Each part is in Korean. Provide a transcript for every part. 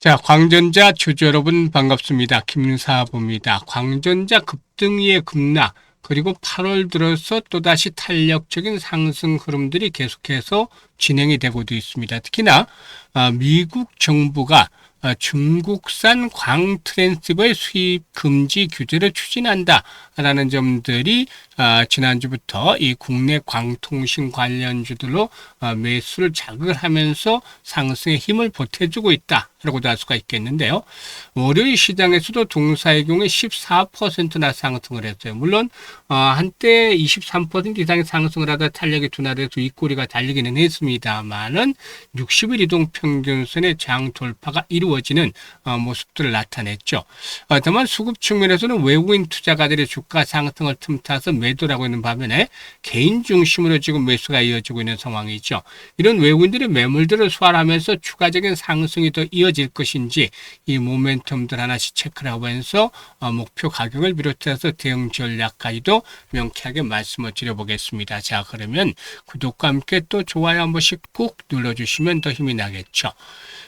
자, 광전자 주주 여러분 반갑습니다. 김사부입니다. 광전자 급등위의 급락, 그리고 8월 들어서 또다시 탄력적인 상승 흐름들이 계속해서 진행이 되고도 있습니다. 특히나 미국 정부가 중국산 광 트랜시버의 수입 금지 규제를 추진한다라는 점들이 지난주부터 이 국내 광통신 관련주들로 매수를 자극을 하면서 상승의 힘을 보태주고 있다라고도 할 수가 있겠는데요. 월요일 시장에서도 동사의 경우에 14%나 상승을 했어요. 물론 한때 23% 이상의 상승을 하다 탄력이 둔화돼서 윗꼬리가 달리기는 했습니다만은 60일 이동 평균선의 장 돌파가 이루어지는 모습들을 나타냈죠. 다만 수급 측면에서는 외국인 투자가들의 주가 상승을 틈타서 매도를 하고 있는 반면에 개인 중심으로 지금 매수가 이어지고 있는 상황이죠. 이런 외국인들의 매물들을 소화하면서 추가적인 상승이 더 이어질 것인지 이 모멘텀들 하나씩 체크를 하면서 목표 가격을 비롯해서 대응 전략까지도 명쾌하게 말씀을 드려보겠습니다. 자, 그러면 구독과 함께 또 좋아요 한 번씩 꾹 눌러주시면 더 힘이 나겠죠.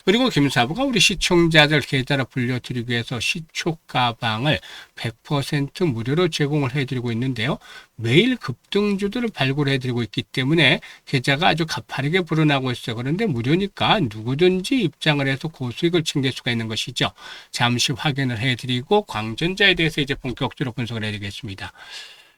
그리고 김사부가 우리 시청자들 계좌로 불려드리기 위해서 시초 가방을 100% 무료로 제공을 해드리고 있는데요. 매일 급등주들을 발굴해드리고 있기 때문에 계좌가 아주 가파르게 불어나고 있어요. 그런데 무료니까 누구든지 입장을 해서 고수익을 챙길 수가 있는 것이죠. 잠시 확인을 해드리고 광전자에 대해서 이제 본격적으로 분석을 해드리겠습니다.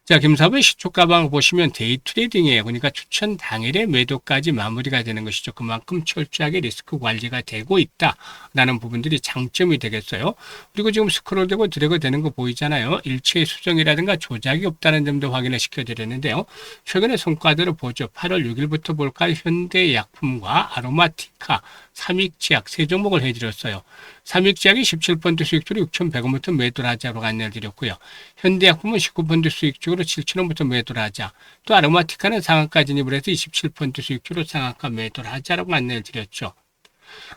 자, 김사부의 시초 가방을 보시면 데이 트레이딩이에요. 그러니까 추천 당일에 매도까지 마무리가 되는 것이죠. 그만큼 철저하게 리스크 관리가 되고 있다라는 부분들이 장점이 되겠어요. 그리고 지금 스크롤되고 드래그 되는 거 보이잖아요. 일체의 수정이라든가 조작이 없다는 점도 확인을 시켜드렸는데요. 최근의 성과들을 보죠. 8월 6일부터 볼까요? 현대약품과 아로마티카, 삼익제약 세 종목을 해드렸어요. 삼익제약이 17% 수익주로 6,100원부터 매도를 하자고 안내를 드렸고요. 현대약품은 19% 수익주로 7,000원부터 매도를 하자. 또 아로마티카는 상한가 진입을 해서 27% 수익주로 상한가 매도를 하자라고 안내를 드렸죠.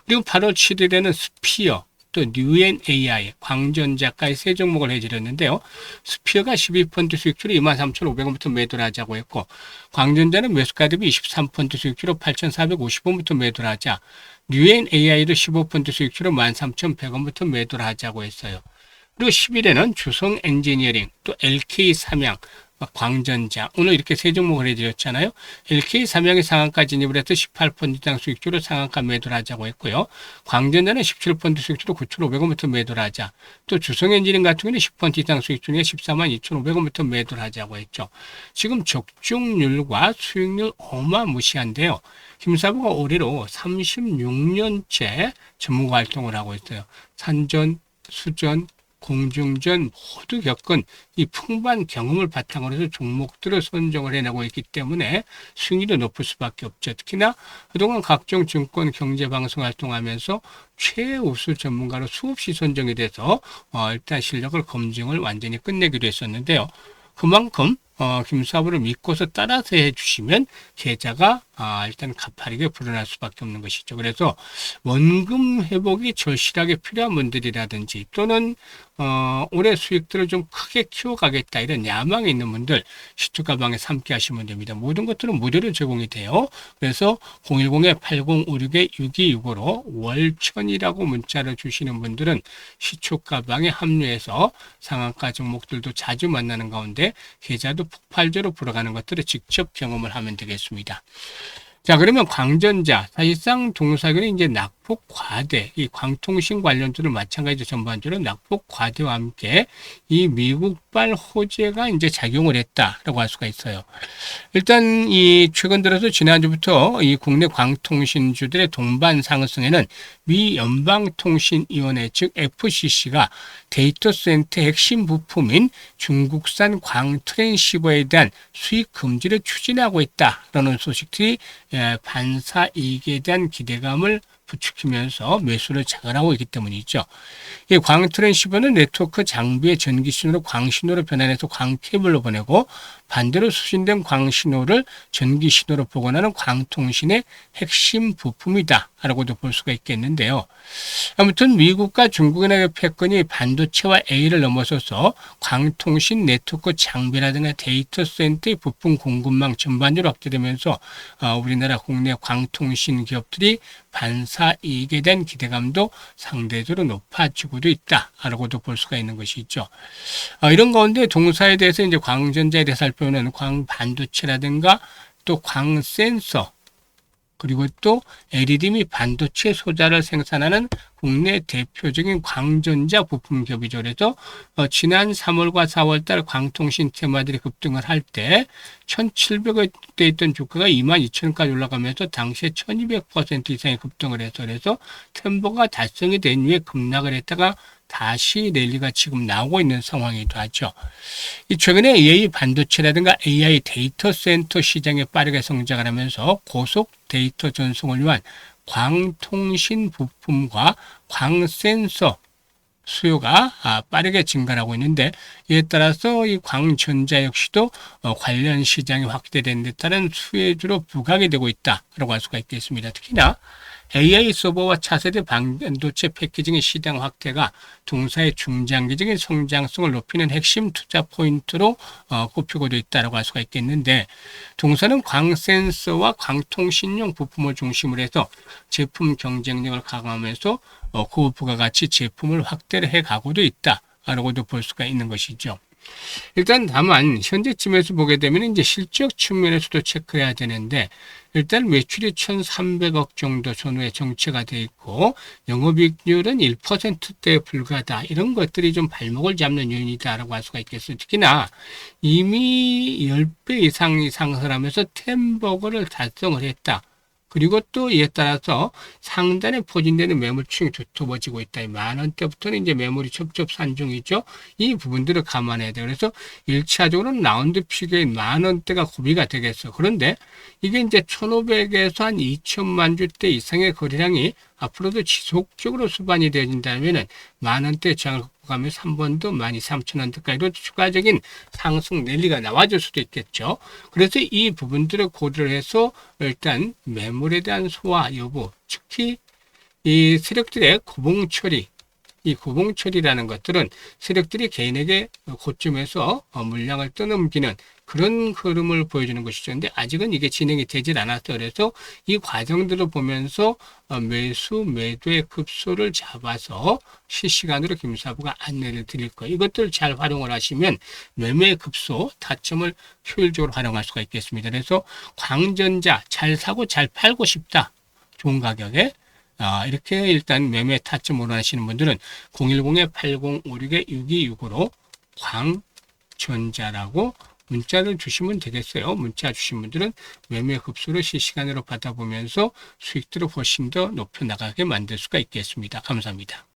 그리고 8월 7일에는 스피어, 또 뉴엔 AI, 광전자까지 세 종목을 해드렸는데요. 스피어가 12% 수익주로 23,500원부터 매도를 하자고 했고, 광전자는 매수가 대비 23% 수익주로 8,450원부터 매도를 하자. 뉴엔 AI도 15% 수익주로 13,100원부터 매도를 하자고 했어요. 그리고 10일에는 주성 엔지니어링, 또 LK 삼양, 광전자, 오늘 이렇게 세 종목을 해드렸잖아요. LK 삼양의 상한가 진입을 해서 18% 이상 수익주로 상한가 매도를 하자고 했고요. 광전자는 17% 수익주로 9,500원부터 매도를 하자. 또 주성 엔지니어링 같은 경우는 10% 이상 수익주에 142,500원부터 매도를 하자고 했죠. 지금 적중률과 수익률 어마무시한데요. 김사부가 올해로 36년째 전문가 활동을 하고 있어요. 산전, 수전, 공중전 모두 겪은 이 풍부한 경험을 바탕으로 해서 종목들을 선정을 해내고 있기 때문에 수익률이 높을 수밖에 없죠. 특히나 그동안 각종 증권 경제방송 활동하면서 최우수 전문가로 수없이 선정이 돼서 일단 실력을 검증을 완전히 끝내기로 했었는데요. 그만큼 김사부를 믿고서 따라서 해주시면 계좌가 일단 가파르게 불어날 수밖에 없는 것이죠. 그래서 원금 회복이 절실하게 필요한 분들이라든지 또는 올해 수익들을 좀 크게 키워가겠다 이런 야망이 있는 분들 시초가방에 함께 하시면 됩니다. 모든 것들은 무료로 제공이 돼요. 그래서 010-8056-6265로 월천이라고 문자를 주시는 분들은 시초가방에 합류해서 상한가 종목들도 자주 만나는 가운데 계좌도 폭발적으로 불어가는 것들을 직접 경험을 하면 되겠습니다. 자, 그러면 광전자, 사실상 동사결이 이제 낙폭 과대, 이 광통신 관련주를 마찬가지로 전반적으로 낙폭 과대와 함께 이 미국발 호재가 이제 작용을 했다라고 할 수가 있어요. 일단 이 최근 들어서 지난주부터 이 국내 광통신주들의 동반 상승에는 미 연방통신위원회 즉 FCC가 데이터 센터 핵심 부품인 중국산 광 트랜시버에 대한 수익 금지를 추진하고 있다라는 소식들이 반사 이익에 대한 기대감을 부추기면서 매수를 자극하고 있기 때문이죠. 이 광 트랜시버는 네트워크 장비의 전기신호로 광신호로 변환해서 광 케이블로 보내고 반대로 수신된 광신호를 전기신호로 복원하는 광통신의 핵심 부품이다 라고도 볼 수가 있겠는데요. 아무튼 미국과 중국의 패권이 반도체와 AI를 넘어서서 광통신 네트워크 장비라든가 데이터 센터의 부품 공급망 전반적으로 확대되면서 우리나라 국내 광통신 기업들이 반사이익에 대한 기대감도 상대적으로 높아지고도 있다라고도 볼 수가 있는 것이죠. 이런 가운데 동사에 대해서 이제 광전자에 대해서 살펴보면 광반도체라든가 또 광센서 그리고 또 LED 및 반도체 소자를 생산하는 국내 대표적인 광전자 부품 기업이죠. 그래서 지난 3월과 4월달 광통신 테마들이 급등을 할 때 1,700원대 있던 주가가 22,000원까지 올라가면서 당시에 1,200% 이상의 급등을 해서 그래서 템버가 달성이 된 후에 급락을 했다가 다시 랠리가 지금 나오고 있는 상황이기도 하죠. 최근에 AI 반도체라든가 AI 데이터 센터 시장에 빠르게 성장을 하면서 고속 데이터 전송을 위한 광통신 부품과 광센서 수요가 빠르게 증가하고 있는데 이에 따라서 이 광전자 역시도 관련 시장이 확대된 데 따른 수혜주로 부각이 되고 있다라고 할 수가 있겠습니다. 특히나 AI 서버와 차세대 반도체 패키징의 시장 확대가 동사의 중장기적인 성장성을 높이는 핵심 투자 포인트로 꼽히고도 있다고 할 수가 있겠는데 동사는 광센서와 광통신용 부품을 중심으로 해서 제품 경쟁력을 강화하면서 그 부가가치 제품을 확대를 해가고도 있다라고도 볼 수가 있는 것이죠. 일단 다만 현재쯤에서 보게 되면 이제 실적 측면에서도 체크해야 되는데 일단 매출이 1,300억 정도 선후에 정체가 돼 있고 영업이익률은 1%대에 불과하다. 이런 것들이 좀 발목을 잡는 요인이다라고 할 수가 있겠어요. 특히나 이미 10배 이상 상승을 하면서 템버거를 달성을 했다. 그리고 또 이에 따라서 상단에 포진되는 매물층이 두터워지고 있다. 10,000원대부터는 이제 매물이 첩첩산중이죠. 이 부분들을 감안해야 돼요. 그래서 1차적으로는 라운드 피겨인 10,000원대가 고비가 되겠어. 그런데 이게 이제 1,500에서 한 2,000만 주대 이상의 거래량이 앞으로도 지속적으로 수반이 되어진다면은 10,000원대 장을 가면서 한 번 더 12,300원대까지도 추가적인 상승 랠리가 나와줄 수도 있겠죠. 그래서 이 부분들을 고려를 해서 일단 매물에 대한 소화 여부, 특히 이 세력들의 고봉 처리, 이 고봉 처리라는 것들은 세력들이 개인에게 고점에서 물량을 떠넘기는 그런 흐름을 보여주는 것이죠. 근데 아직은 이게 진행이 되질 않았어요. 그래서 이 과정들을 보면서 매수, 매도의 급소를 잡아서 실시간으로 김사부가 안내를 드릴 거예요. 이것들을 잘 활용을 하시면 매매 급소, 타점을 효율적으로 활용할 수가 있겠습니다. 그래서 광전자 잘 사고 잘 팔고 싶다. 좋은 가격에. 이렇게 일단 매매 타점 원하시는 분들은 010-8056-6265로 광전자라고 문자를 주시면 되겠어요. 문자 주신 분들은 매매 급수를 실시간으로 받아보면서 수익들을 훨씬 더 높여 나가게 만들 수가 있겠습니다. 감사합니다.